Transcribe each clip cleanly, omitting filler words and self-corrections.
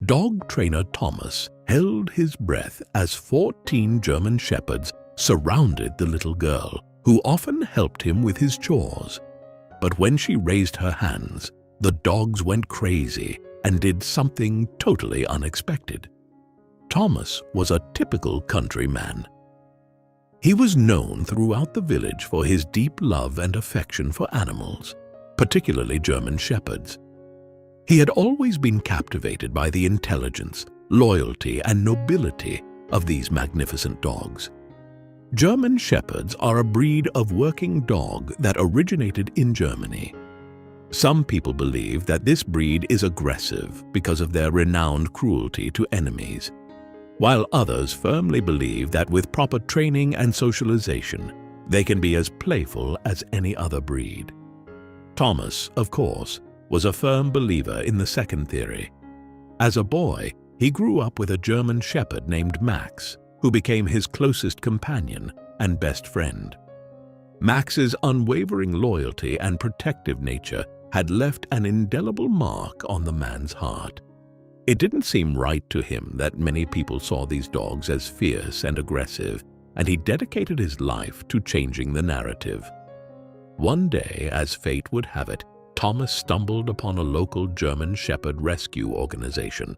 Dog trainer Thomas held his breath as 14 German shepherds surrounded the little girl, who often helped him with his chores. But when she raised her hands, the dogs went crazy and did something totally unexpected. Thomas was a typical countryman. He was known throughout the village for his deep love and affection for animals, particularly German shepherds. He had always been captivated by the intelligence, loyalty, and nobility of these magnificent dogs. German shepherds are a breed of working dog that originated in Germany. Some people believe that this breed is aggressive because of their renowned cruelty to enemies, while others firmly believe that with proper training and socialization, they can be as playful as any other breed. Thomas, of course, was a firm believer in the second theory. As a boy, he grew up with a German shepherd named Max, who became his closest companion and best friend. Max's unwavering loyalty and protective nature had left an indelible mark on the man's heart. It didn't seem right to him that many people saw these dogs as fierce and aggressive, and he dedicated his life to changing the narrative. One day, as fate would have it, Thomas stumbled upon a local German shepherd rescue organization.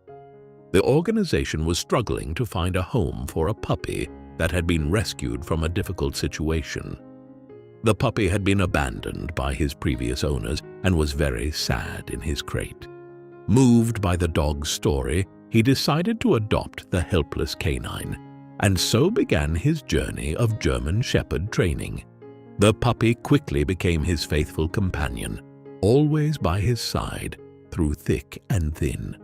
The organization was struggling to find a home for a puppy that had been rescued from a difficult situation. The puppy had been abandoned by his previous owners and was very sad in his crate. Moved by the dog's story, he decided to adopt the helpless canine, and so began his journey of German shepherd training. The puppy quickly became his faithful companion, always by his side through thick and thin.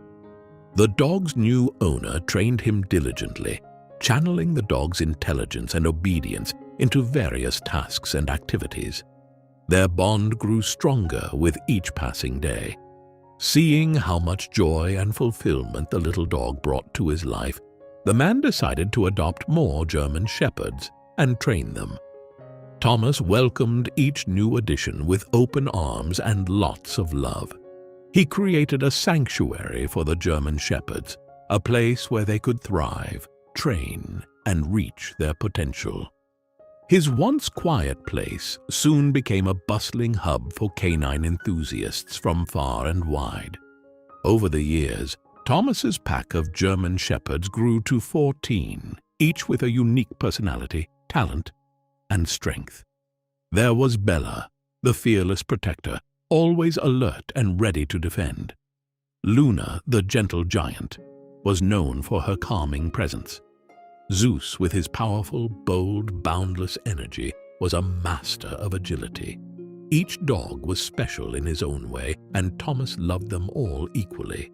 The dog's new owner trained him diligently, channeling the dog's intelligence and obedience into various tasks and activities. Their bond grew stronger with each passing day. Seeing how much joy and fulfillment the little dog brought to his life, the man decided to adopt more German shepherds and train them. Thomas welcomed each new addition with open arms and lots of love. He created a sanctuary for the German shepherds, a place where they could thrive, train, and reach their potential. His once quiet place soon became a bustling hub for canine enthusiasts from far and wide. Over the years, Thomas's pack of German shepherds grew to 14, each with a unique personality, talent, and strength. There was Bella, the fearless protector, always alert and ready to defend. Luna, the gentle giant, was known for her calming presence. Zeus, with his powerful, bold, boundless energy, was a master of agility. Each dog was special in his own way, and Thomas loved them all equally.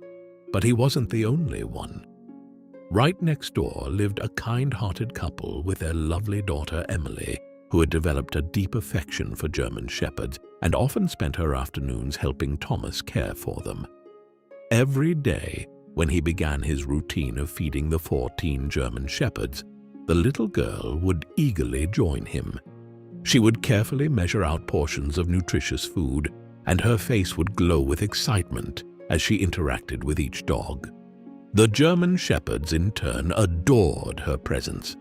But he wasn't the only one. Right next door lived a kind-hearted couple with their lovely daughter Emily, who had developed a deep affection for German shepherds and often spent her afternoons helping Thomas care for them. Every day, when he began his routine of feeding the 14 German shepherds, the little girl would eagerly join him. She would carefully measure out portions of nutritious food, and her face would glow with excitement as she interacted with each dog. The German shepherds, in turn, adored her presence.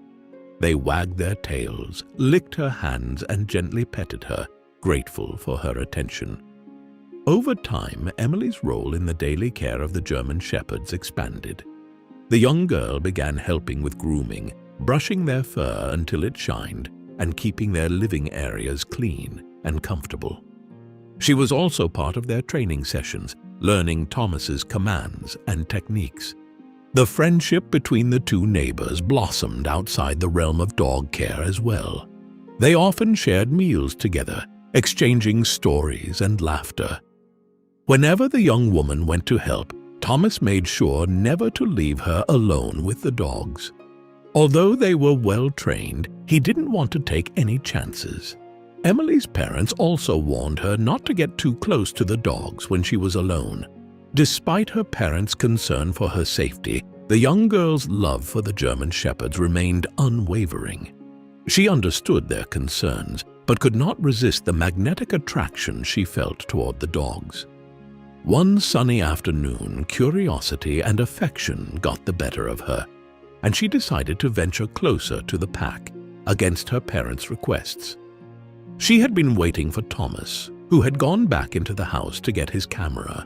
They wagged their tails, licked her hands, and gently petted her, grateful for her attention. Over time, Emily's role in the daily care of the German shepherds expanded. The young girl began helping with grooming, brushing their fur until it shined, and keeping their living areas clean and comfortable. She was also part of their training sessions, learning Thomas's commands and techniques. The friendship between the two neighbors blossomed outside the realm of dog care as well. They often shared meals together, exchanging stories and laughter. Whenever the young woman went to help, Thomas made sure never to leave her alone with the dogs. Although they were well trained, he didn't want to take any chances. Emily's parents also warned her not to get too close to the dogs when she was alone. Despite her parents' concern for her safety, the young girl's love for the German shepherds remained unwavering. She understood their concerns, but could not resist the magnetic attraction she felt toward the dogs. One sunny afternoon, curiosity and affection got the better of her, and she decided to venture closer to the pack against her parents' requests. She had been waiting for Thomas, who had gone back into the house to get his camera.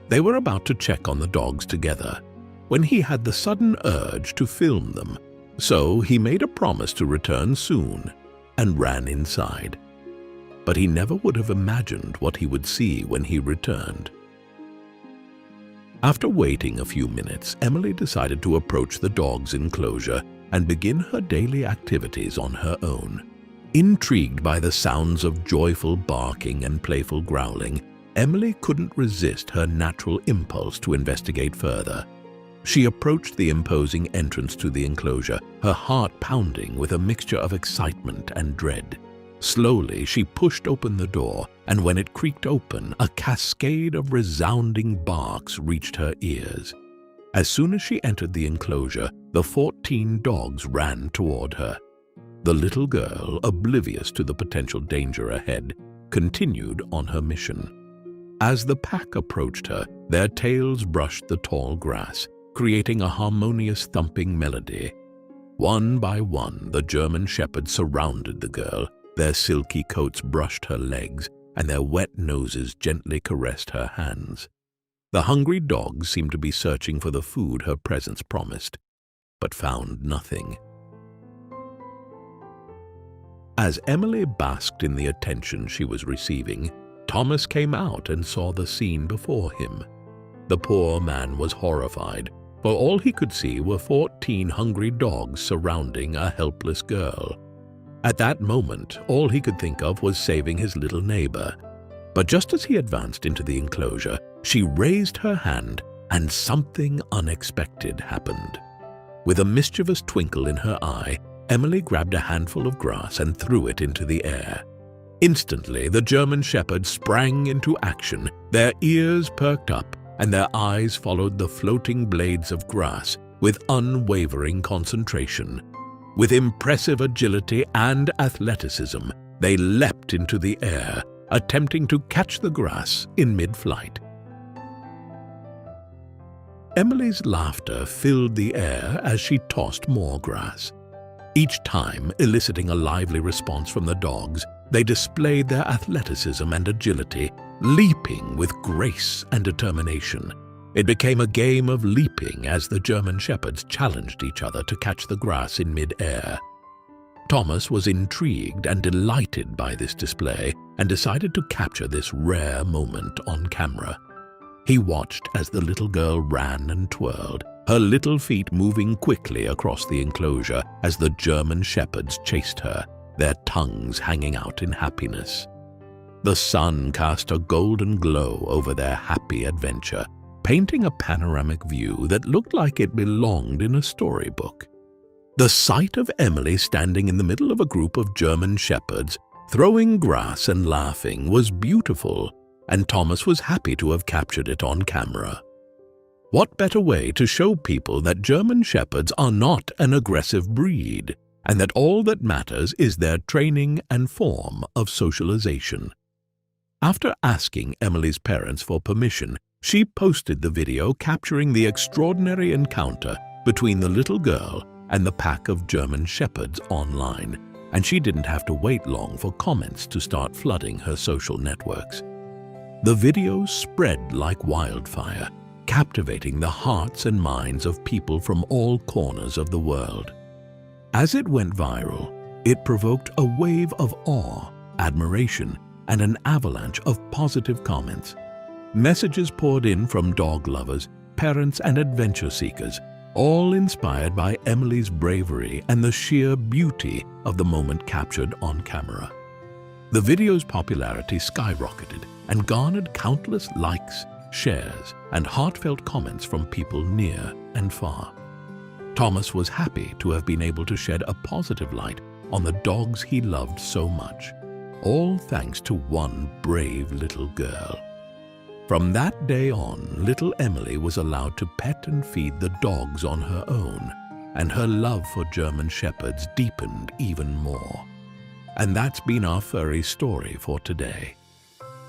They were about to check on the dogs together when he had the sudden urge to film them, so he made a promise to return soon and ran inside. But he never would have imagined what he would see when he returned. After waiting a few minutes, Emily decided to approach the dog's enclosure and begin her daily activities on her own. Intrigued by the sounds of joyful barking and playful growling, Emily couldn't resist her natural impulse to investigate further. She approached the imposing entrance to the enclosure, her heart pounding with a mixture of excitement and dread. Slowly, she pushed open the door, and when it creaked open, a cascade of resounding barks reached her ears. As soon as she entered the enclosure, the 14 dogs ran toward her. The little girl, oblivious to the potential danger ahead, continued on her mission. As the pack approached her, their tails brushed the tall grass, creating a harmonious thumping melody. One by one, the German shepherds surrounded the girl. Their silky coats brushed her legs, and their wet noses gently caressed her hands. The hungry dogs seemed to be searching for the food her presence promised, but found nothing. As Emily basked in the attention she was receiving, Thomas came out and saw the scene before him. The poor man was horrified, for all he could see were 14 hungry dogs surrounding a helpless girl. At that moment, all he could think of was saving his little neighbor. But just as he advanced into the enclosure, she raised her hand, and something unexpected happened. With a mischievous twinkle in her eye, Emily grabbed a handful of grass and threw it into the air. Instantly, the German shepherds sprang into action. Their ears perked up, and their eyes followed the floating blades of grass with unwavering concentration. With impressive agility and athleticism, they leapt into the air, attempting to catch the grass in mid-flight. Emily's laughter filled the air as she tossed more grass. Each time eliciting a lively response from the dogs, they displayed their athleticism and agility, leaping with grace and determination. It became a game of leaping as the German shepherds challenged each other to catch the grass in mid-air. Thomas was intrigued and delighted by this display and decided to capture this rare moment on camera. He watched as the little girl ran and twirled, her little feet moving quickly across the enclosure as the German shepherds chased her, their tongues hanging out in happiness. The sun cast a golden glow over their happy adventure, painting a panoramic view that looked like it belonged in a storybook. The sight of Emily standing in the middle of a group of German shepherds, throwing grass and laughing, was beautiful, and Thomas was happy to have captured it on camera. What better way to show people that German shepherds are not an aggressive breed, and that all that matters is their training and form of socialization? After asking Emily's parents for permission, she posted the video capturing the extraordinary encounter between the little girl and the pack of German shepherds online, and she didn't have to wait long for comments to start flooding her social networks. The video spread like wildfire, captivating the hearts and minds of people from all corners of the world. As it went viral, it provoked a wave of awe, admiration, and an avalanche of positive comments. Messages poured in from dog lovers, parents, and adventure seekers, all inspired by Emily's bravery and the sheer beauty of the moment captured on camera. The video's popularity skyrocketed and garnered countless likes, shares, and heartfelt comments from people near and far. Thomas was happy to have been able to shed a positive light on the dogs he loved so much, all thanks to one brave little girl. From that day on, little Emily was allowed to pet and feed the dogs on her own, and her love for German shepherds deepened even more. And that's been our furry story for today.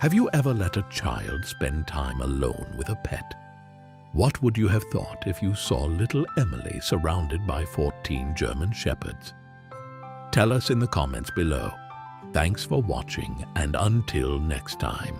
Have you ever let a child spend time alone with a pet? What would you have thought if you saw little Emily surrounded by 14 German Shepherds? Tell us in the comments below. Thanks for watching, and until next time.